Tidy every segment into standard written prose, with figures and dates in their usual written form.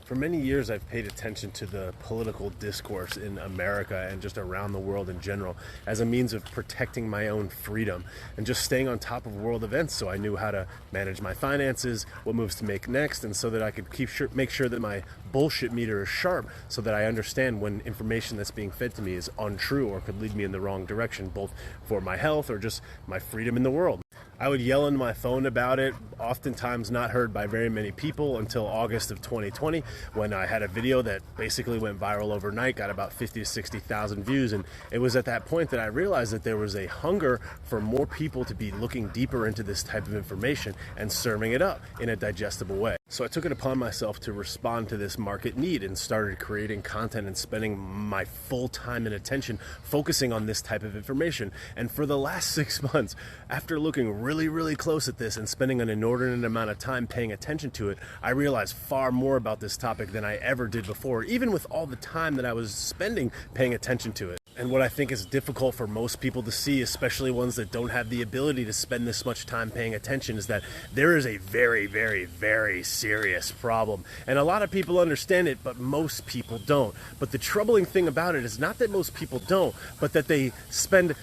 For many years, I've paid attention to the political discourse in America and just around the world in general as a means of protecting my own freedom and just staying on top of world events, so I knew how to manage my finances, what moves to make next, and so that I could make sure that my bullshit meter is sharp, so that I understand when information that's being fed to me is untrue or could lead me in the wrong direction, both for my health or just my freedom in the world. I would yell into my phone about it, oftentimes not heard by very many people, until August of 2020, when I had a video that basically went viral overnight, got about 50 to 60,000 views. And it was at that point that I realized that there was a hunger for more people to be looking deeper into this type of information and serving it up in a digestible way. So I took it upon myself to respond to this market need and started creating content and spending my full time and attention focusing on this type of information. And for the last 6 months, after looking really close at this and spending an inordinate amount of time paying attention to it, I realized far more about this topic than I ever did before, even with all the time that I was spending paying attention to it. And what I think is difficult for most people to see, especially ones that don't have the ability to spend this much time paying attention, is that there is a very serious problem. And a lot of people understand it, but most people don't. But the troubling thing about it is not that most people don't, but that they spend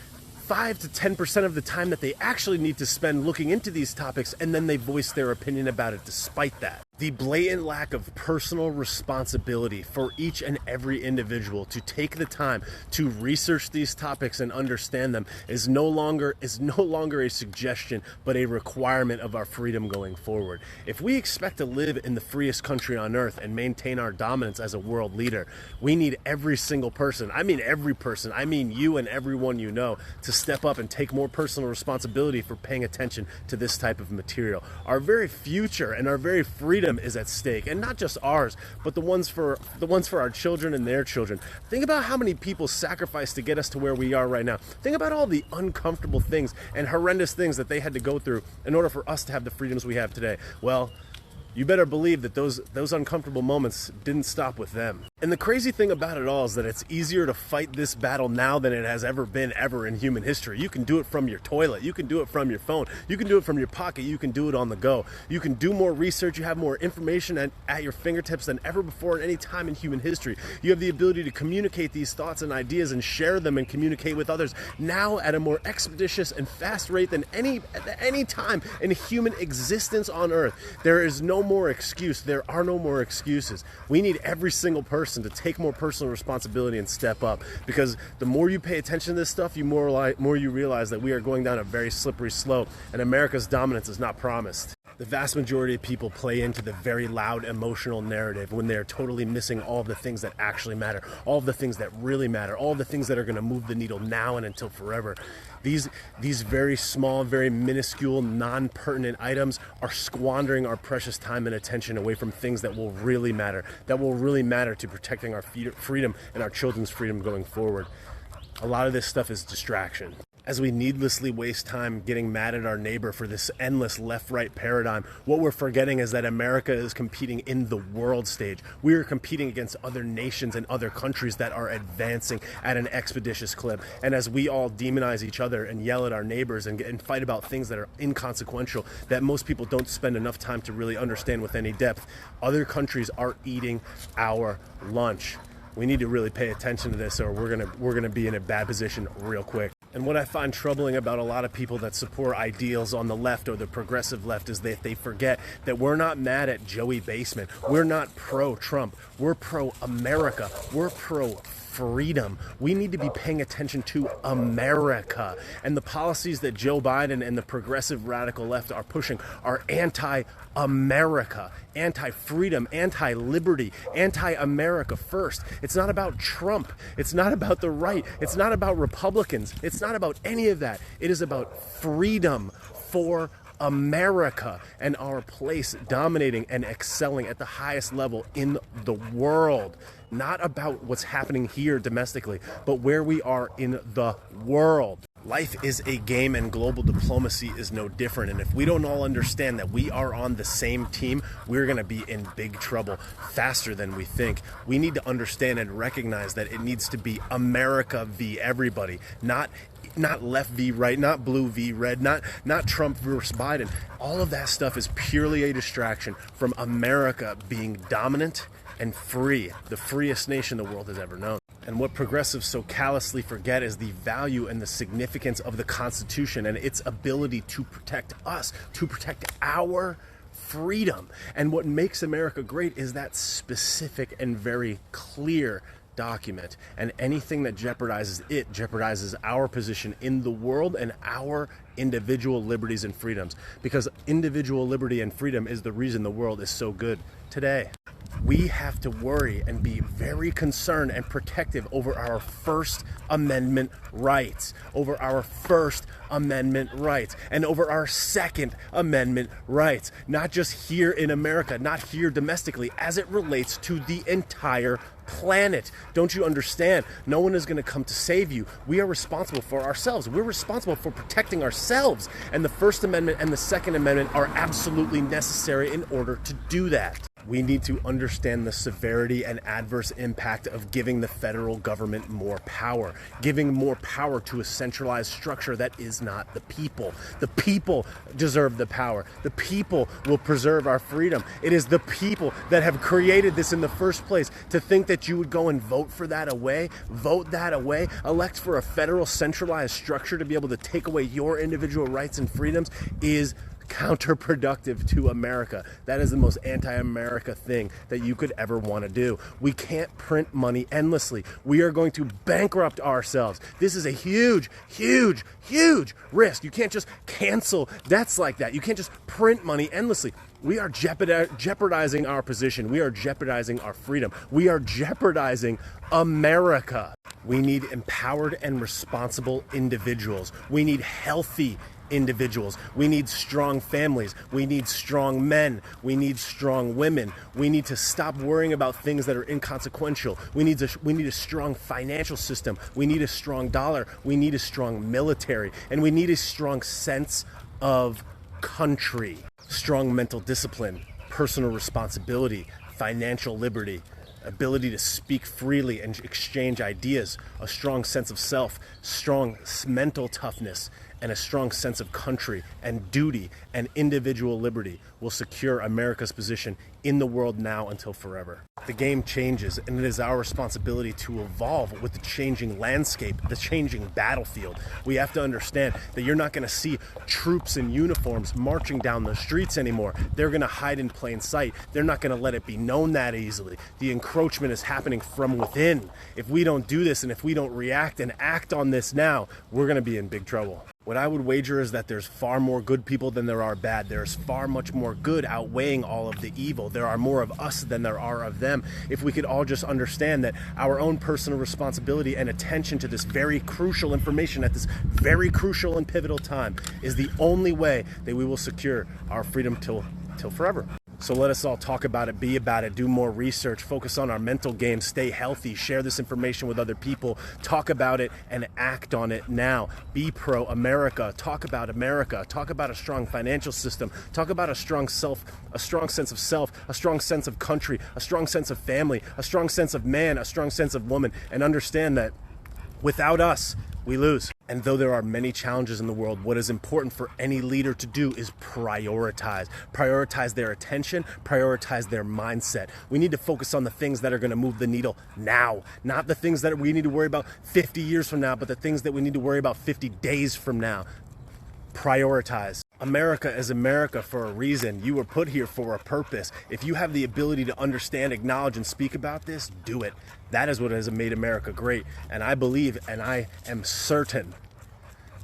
5 to 10% of the time that they actually need to spend looking into these topics, and then they voice their opinion about it despite that. The blatant lack of personal responsibility for each and every individual to take the time to research these topics and understand them is no longer a suggestion, but a requirement of our freedom going forward. If we expect to live in the freest country on earth and maintain our dominance as a world leader, we need every single person, I mean every person, I mean you and everyone you know, to step up and take more personal responsibility for paying attention to this type of material. Our very future and our very freedom is at stake, and not just ours, but the ones for our children and their children. Think about how many people sacrificed to get us to where we are right now. Think about all the uncomfortable things and horrendous things that they had to go through in order for us to have the freedoms we have today. Well, you better believe that those uncomfortable moments didn't stop with them. And the crazy thing about it all is that it's easier to fight this battle now than it has ever been in human history. You can do it from your toilet. You can do it from your phone. You can do it from your pocket. You can do it on the go. You can do more research. You have more information at your fingertips than ever before at any time in human history. You have the ability to communicate these thoughts and ideas and share them and communicate with others now at a more expeditious and fast rate than any time in human existence on earth. There is no more excuse. There are no more excuses. We need every single person to take more personal responsibility and step up, because the more you pay attention to this stuff, the more you realize that we are going down a very slippery slope, and America's dominance is not promised. The vast majority of people play into the very loud emotional narrative when they're totally missing all of the things that actually matter, all of the things that really matter, all of the things that are going to move the needle now and until forever. These very small, very minuscule, non-pertinent items are squandering our precious time and attention away from things that will really matter, to protecting our freedom and our children's freedom going forward. A lot of this stuff is distraction. As we needlessly waste time getting mad at our neighbor for this endless left-right paradigm, what we're forgetting is that America is competing in the world stage. We are competing against other nations and other countries that are advancing at an expeditious clip. And as we all demonize each other and yell at our neighbors and fight about things that are inconsequential, that most people don't spend enough time to really understand with any depth, other countries are eating our lunch. We need to really pay attention to this, or we're gonna be in a bad position real quick. And what I find troubling about a lot of people that support ideals on the left or the progressive left is that they forget that we're not mad at Joey Basement. We're not pro-Trump. We're pro-America. We're pro-freedom. We need to be paying attention to America. And the policies that Joe Biden and the progressive radical left are pushing are anti-America, anti-freedom, anti-liberty, anti-America first. It's not about Trump. It's not about the right. It's not about Republicans. It's not about any of that. It is about freedom for America and our place dominating and excelling at the highest level in the world. Not about what's happening here domestically, but where we are in the world. Life is a game, and global diplomacy is no different. And if we don't all understand that we are on the same team, we're going to be in big trouble faster than we think. We need to understand and recognize that it needs to be America v. everybody, not left v. right, not blue v. red, not Trump versus Biden. All of that stuff is purely a distraction from America being dominant and free, the freest nation the world has ever known. And what progressives so callously forget is the value and the significance of the Constitution and its ability to protect us, to protect our freedom. And what makes America great is that specific and very clear document. And anything that jeopardizes it jeopardizes our position in the world and our individual liberties and freedoms. Because individual liberty and freedom is the reason the world is so good today. We have to worry and be very concerned and protective over our First Amendment rights, over our First Amendment rights, and over our Second Amendment rights, not just here in America, not here domestically, as it relates to the entire planet. Don't you understand? No one is going to come to save you. We are responsible for ourselves. We're responsible for protecting ourselves. And the First Amendment and the Second Amendment are absolutely necessary in order to do that. We need to understand the severity and adverse impact of giving the federal government more power, giving more power to a centralized structure that is not the people. The people deserve the power. The people will preserve our freedom. It is the people that have created this in the first place. To think that you would go and vote that away, elect for a federal centralized structure to be able to take away your individual rights and freedoms is counterproductive to America. That is the most anti-America thing that you could ever want to do. We can't print money endlessly. We are going to bankrupt ourselves. This is a huge, huge, huge risk. You can't just cancel debts like that. You can't just print money endlessly. We are jeopardizing our position. We are jeopardizing our freedom. We are jeopardizing America. We need empowered and responsible individuals. We need healthy individuals. We need strong families. We need strong men. We need strong women. We need to stop worrying about things that are inconsequential. We need a strong financial system. We need a strong dollar. We need a strong military. And we need a strong sense of country. Strong mental discipline, personal responsibility, financial liberty, ability to speak freely and exchange ideas, a strong sense of self, strong mental toughness, and a strong sense of country and duty and individual liberty will secure America's position in the world now until forever. The game changes, and it is our responsibility to evolve with the changing landscape, the changing battlefield. We have to understand that you're not going to see troops in uniforms marching down the streets anymore. They're going to hide in plain sight. They're not going to let it be known that easily. The encroachment is happening from within. If we don't do this and if we don't react and act on this now, we're going to be in big trouble. What I would wager is that there's far more good people than there are bad. There's far much more good outweighing all of the evil. There are more of us than there are of them. If we could all just understand that our own personal responsibility and attention to this very crucial information at this very crucial and pivotal time is the only way that we will secure our freedom till forever. So let us all talk about it, be about it, do more research, focus on our mental game, stay healthy, share this information with other people, talk about it and act on it now. Be pro-America, talk about America, talk about a strong financial system, talk about a strong sense of self, a strong sense of country, a strong sense of family, a strong sense of man, a strong sense of woman, and understand that without us, we lose. And though there are many challenges in the world, what is important for any leader to do is prioritize. Prioritize their attention, prioritize their mindset. We need to focus on the things that are going to move the needle now, not the things that we need to worry about 50 years from now, but the things that we need to worry about 50 days from now. Prioritize. America is America for a reason. You were put here for a purpose. If you have the ability to understand, acknowledge, and speak about this, do it. That is what has made America great. And I believe, and I am certain,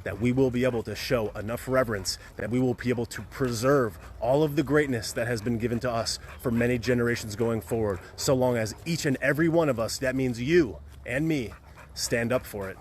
that we will be able to show enough reverence, that we will be able to preserve all of the greatness that has been given to us for many generations going forward, so long as each and every one of us, that means you and me, stand up for it.